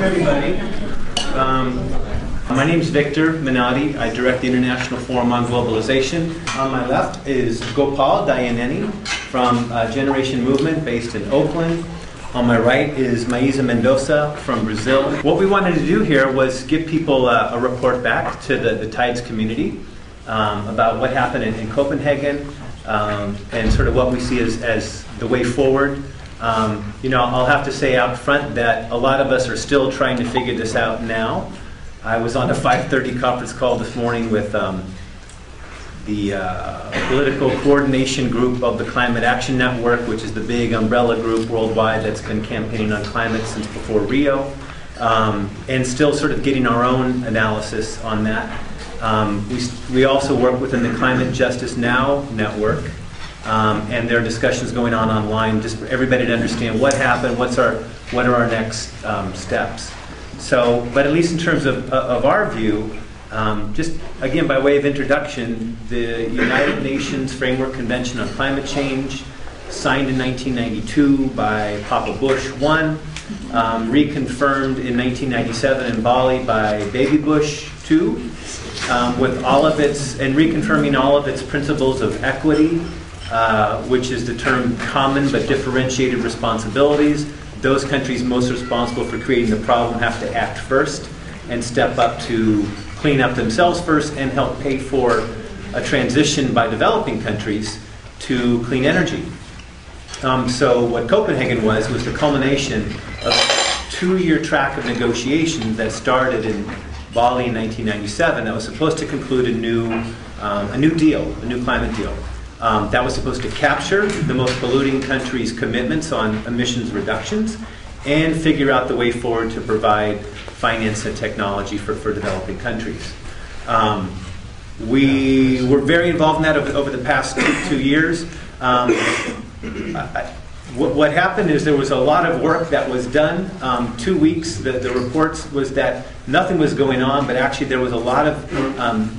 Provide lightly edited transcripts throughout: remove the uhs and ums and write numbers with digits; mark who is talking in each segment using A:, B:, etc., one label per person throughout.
A: everybody. My name is Victor Menotti. I direct the International Forum on Globalization. On my left is Gopal Dayaneni from Generation Movement based in Oakland. On my right is Maísa Mendoza from Brazil. What we wanted to do here was give people a report back to the TIDES community about what happened in Copenhagen and sort of what we see as the way forward. I'll have to say out front that a lot of us are still trying to figure this out now. I was on a 5:30 conference call this morning with the political coordination group of the Climate Action Network, which is the big umbrella group worldwide that's been campaigning on climate since before Rio, and still sort of getting our own analysis on that. We also work within the Climate Justice Now network, and there are discussions going on online just for everybody to understand what happened, what are our next steps. So, but at least in terms of our view, just again by way of introduction, the United Nations Framework Convention on Climate Change, signed in 1992 by Papa Bush I, reconfirmed in 1997 in Bali by Baby Bush II, with all of its, and reconfirming all of its principles of equity, which is the term common but differentiated responsibilities. Those countries most responsible for creating the problem have to act first and step up to clean up themselves first and help pay for a transition by developing countries to clean energy. So what Copenhagen was the culmination of a 2-year track of negotiations that started in Bali in 1997 that was supposed to conclude a new deal, a new climate deal. That was supposed to capture the most polluting countries' commitments on emissions reductions and figure out the way forward to provide finance and technology for developing countries. We were very involved in that over the past two years. What happened is there was a lot of work that was done. 2 weeks, the reports was that nothing was going on, but actually there was a lot of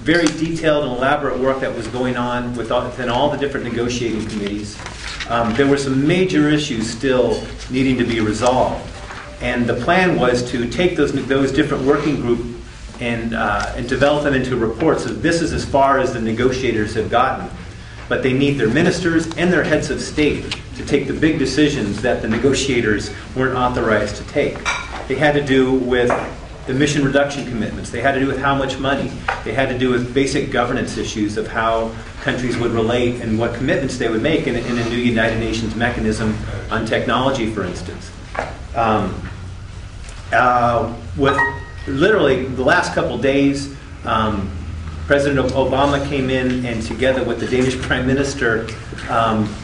A: very detailed and elaborate work that was going on within all the different negotiating committees. There were some major issues still needing to be resolved. And the plan was to take those different working groups and develop them into reports. So this is as far as the negotiators have gotten. But they need their ministers and their heads of state to take the big decisions that the negotiators weren't authorized to take. They had to do with emission reduction commitments. They had to do with how much money. They had to do with basic governance issues of how countries would relate and what commitments they would make in a new United Nations mechanism on technology, for instance. With literally the last couple days, President Obama came in and together with the Danish Prime Minister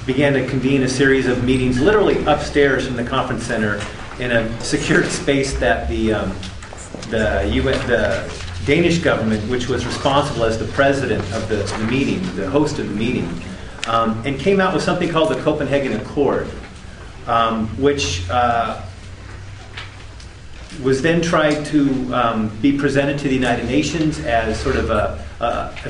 A: began to convene a series of meetings literally upstairs from the conference center in a secured space that the Danish government, which was responsible as the president of the meeting, the host of the meeting, and came out with something called the Copenhagen Accord, which was then tried to be presented to the United Nations as sort of a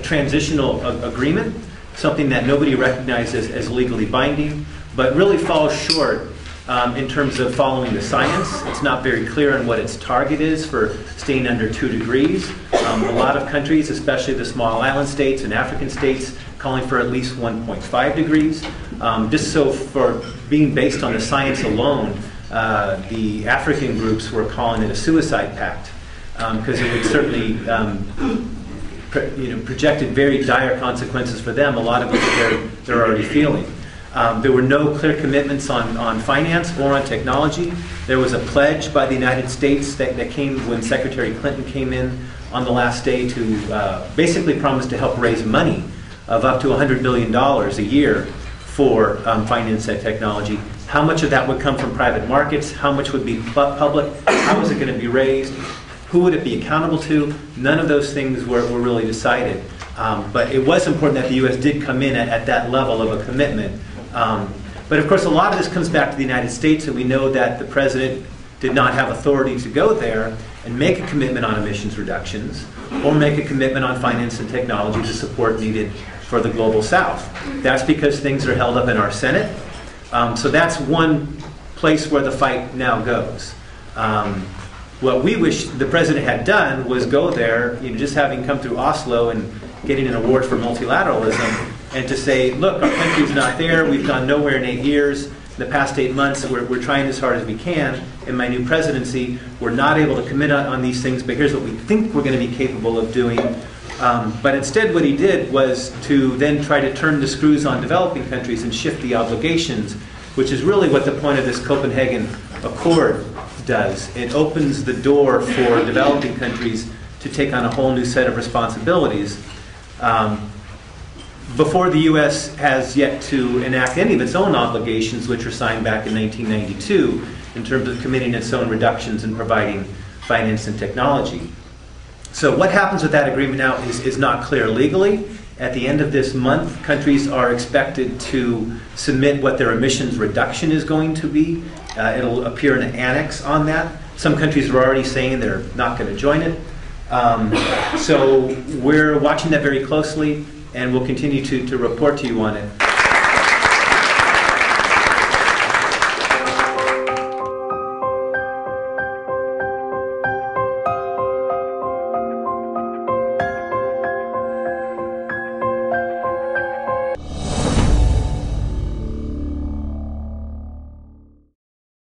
A: transitional agreement, something that nobody recognizes as legally binding, but really falls short in terms of following the science. It's not very clear on what its target is for staying under 2 degrees. A lot of countries, especially the small island states and African states, calling for at least 1.5 degrees. Just so for being based on the science alone, the African groups were calling it a suicide pact because it would certainly projected very dire consequences for them, a lot of which they're already feeling. There were no clear commitments on finance or on technology. There was a pledge by the United States that came when Secretary Clinton came in on the last day to basically promise to help raise money of up to $100 billion a year for finance and technology. How much of that would come from private markets? How much would be public? How was it going to be raised? Who would it be accountable to? None of those things were really decided. But it was important that the U.S. did come in at that level of a commitment. But of course, a lot of this comes back to the United States, and we know that the president did not have authority to go there and make a commitment on emissions reductions or make a commitment on finance and technology to support needed for the global south. That's because things are held up in our Senate. So that's one place where the fight now goes. What we wish the president had done was go there, just having come through Oslo and getting an award for multilateralism, and to say, look, our country's not there, we've gone nowhere in 8 years, in the past 8 months, we're trying as hard as we can. In my new presidency, we're not able to commit on these things, but here's what we think we're going to be capable of doing. But instead what he did was to then try to turn the screws on developing countries and shift the obligations, which is really what the point of this Copenhagen Accord does. It opens the door for developing countries to take on a whole new set of responsibilities. Before the U.S. has yet to enact any of its own obligations, which were signed back in 1992, in terms of committing its own reductions and providing finance and technology. So what happens with that agreement now is not clear legally. At the end of this month, countries are expected to submit what their emissions reduction is going to be. It'll appear in an annex on that. Some countries are already saying they're not going to join it. So we're watching that very closely, and we'll continue to report to you on it.